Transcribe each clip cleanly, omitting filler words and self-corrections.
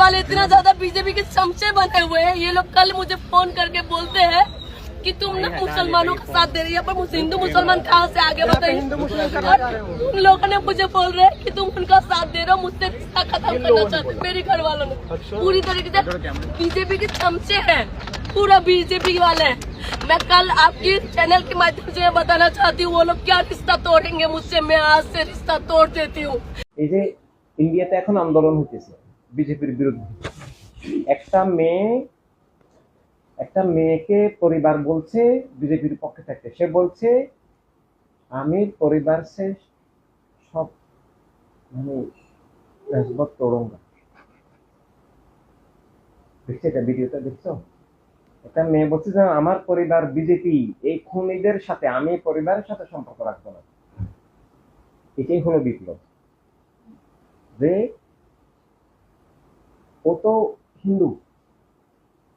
वाले इतना ज्यादा बीजेपी के चमचे बने हुए हैं। ये लोग कल मुझे फोन करके बोलते हैं कि तुम ना मुसलमानों का साथ दे रही है, पर हिंदू मुसलमान कहाँ से आगे बताइए। उन लोगों ने मुझे बोल रहे हैं कि तुम उनका साथ दे रहे हो, मुझसे रिश्ता खत्म करना चाहते हो। मेरे घर वालों ने पूरी तरीके से बीजेपी के चमचे हैं, पूरा बीजेपी वाले हैं। मैं कल आपकी चैनल के माध्यम से बताना चाहती हूँ वो लोग क्या रिश्ता तोड़ेंगे मुझसे, मैं आज से रिश्ता तोड़ देती हूँ। এই যে ইন্ডিয়াতে এখন আন্দোলন হতেছে বিজেপির বিরুদ্ধে, একটা মেয়েকে পরিবার বলছে বিজেপির পক্ষে থাকতে, সে বলছে আমি পরিবার সে সব মানে নসবত তোড়ুঙ্গা। দেখছো এটা, ভিডিওটা দেখছো? একটা মেয়ে বলছে যে আমার পরিবার বিজেপি, এই খুনিদের সাথে আমি পরিবারের সাথে সম্পর্ক রাখবো না। এটাই হলো বিপ্লব। যে ও তো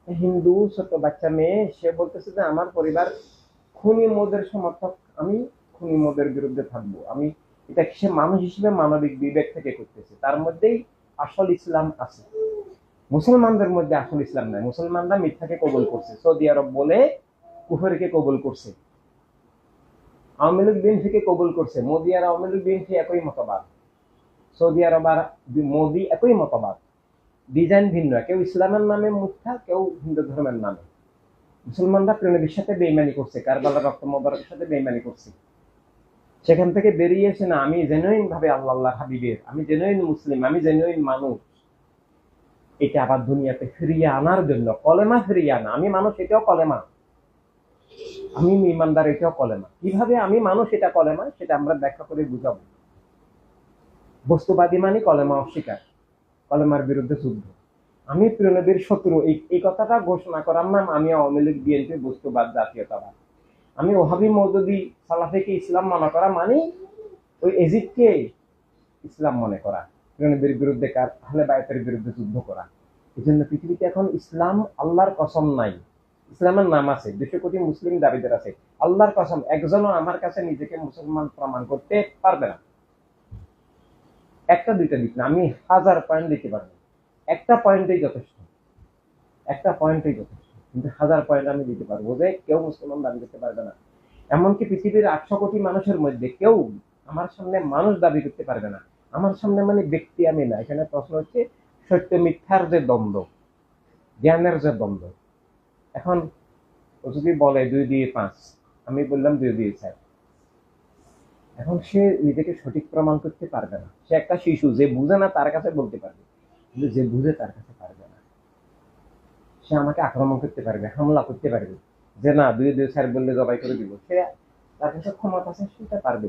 হিন্দু ছোট বাচ্চা মেয়ে, সে বলতেছে যে আমার পরিবার খুনি মোদের সমর্থক, আমি খুনি মোদের বিরুদ্ধে থাকবো। আমি এটা সে মানুষ হিসেবে মানবিক বিবেক থেকে করতেছে, তার মধ্যেই আসল ইসলাম আছে। মুসলমানদের মধ্যে আসল ইসলাম নাই। মুসলমানরা মিথ্যাকে কবুল করছে, সৌদি আরব বলে কুফরকে কবুল করছে, আওয়ামী লীগ বিএনপিকে কবুল করছে। মোদি আর আওয়ামী লীগ বিএনপি একই মতবাদ, সৌদি আরব আর মোদি একই মতবাদ, ডিজাইন ভিন্ন। কেউ ইসলামের নামে মিথ্যা, কেউ হিন্দু ধর্মের নামে। মুসলমানরা প্রেমের সাথে বেইমানি করছে, কারবালার রক্ত মোবারকের সাথে বেইমানি করছে। সেখান থেকে বেরিয়ে এসে না আমি জেনুইন ভাবে আল্লাহ হাবিবের, আমি জেনুইন মুসলিম, আমি জেনুইন মানুষ, এটা আবার দুনিয়াতে ফিরিয়ে আনার জন্য কলেমা ফিরিয়ে আনা। আমি মানুষ, এটাও কলেমা। আমি ইমানদার, এটাও কলেমা। কিভাবে আমি মানুষ এটা কলেমা, সেটা আমরা ব্যাখ্যা করে বুঝাবো। বস্তুবাদী মানে কলেমা অস্বীকার, কলেমার বিরুদ্ধে যুদ্ধ। আমি প্রিয়নবীর শত্রু, এই কথাটা ঘোষণা করার নাম আমি আওয়ামী লীগ বিএনপি বস্তুবাদ জাতীয়তাবাদ। আমি ওহাবি মওদুদি সালাফিকে ইসলাম মনে করা মানে ওই এজিদকে ইসলাম মনে করা, প্রিয়নবীর বিরুদ্ধে আহলে বায়তের বিরুদ্ধে যুদ্ধ করা। এই জন্য পৃথিবীতে এখন ইসলাম, আল্লাহর কসম নাই, ইসলামের নাম আছে, 200 কোটি মুসলিম দাবিদার আছে। আল্লাহর কসম একজনও আমার কাছে নিজেকে মুসলমান প্রমাণ করতে পারবে না। একটা দুইটা দিক না, আমি 1000 পয়েন্ট দিতে পারবো। একটা পয়েন্টেই যথেষ্ট, একটা পয়েন্টেই যথেষ্ট। কিন্তু 1000 পয়েন্ট আমি দিতে পারবো যে কেউ মুসলমান দাবি করতে পারবে না। এমনকি পৃথিবীর 800 কোটি মানুষের মধ্যে কেউ আমার সামনে মানুষ দাবি করতে পারবে না। আমার সামনে মানে ব্যক্তি আমি না। এখানে প্রশ্ন হচ্ছে সত্য মিথ্যার যে দ্বন্দ্ব, জ্ঞানের যে দ্বন্দ্ব। এখন ও যদি বলে 2 দিয়ে 5, আমি বললাম 2 দিয়ে 4, এখন সে নিজেকে সঠিক প্রমাণ করতে পারবে না। সে একটা শিশু, যে বুঝে না তার কাছে বলতে পারবে, কিন্তু যে বুঝে তার কাছে পারবে না। সে আমাকে আক্রমণ করতে পারবে, হামলা করতে পারবে, যে না 2 দিয়ে 4 বললে জবাই করে দিব। সে তার কাছে ক্ষমতা আছে, সেটা পারবে।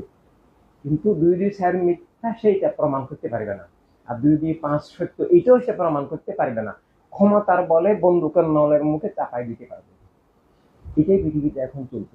কিন্তু 2 দিয়ে 4 মিথ্যা, সেইটা প্রমাণ করতে পারবে না। আর 2 দিয়ে 5 সত্য, এটাও সে প্রমাণ করতে পারবে না। ক্ষমতার বলে বন্দুকের নলের মুখে চাপাই দিতে পারবে। এটাই পৃথিবীতে এখন চলছে।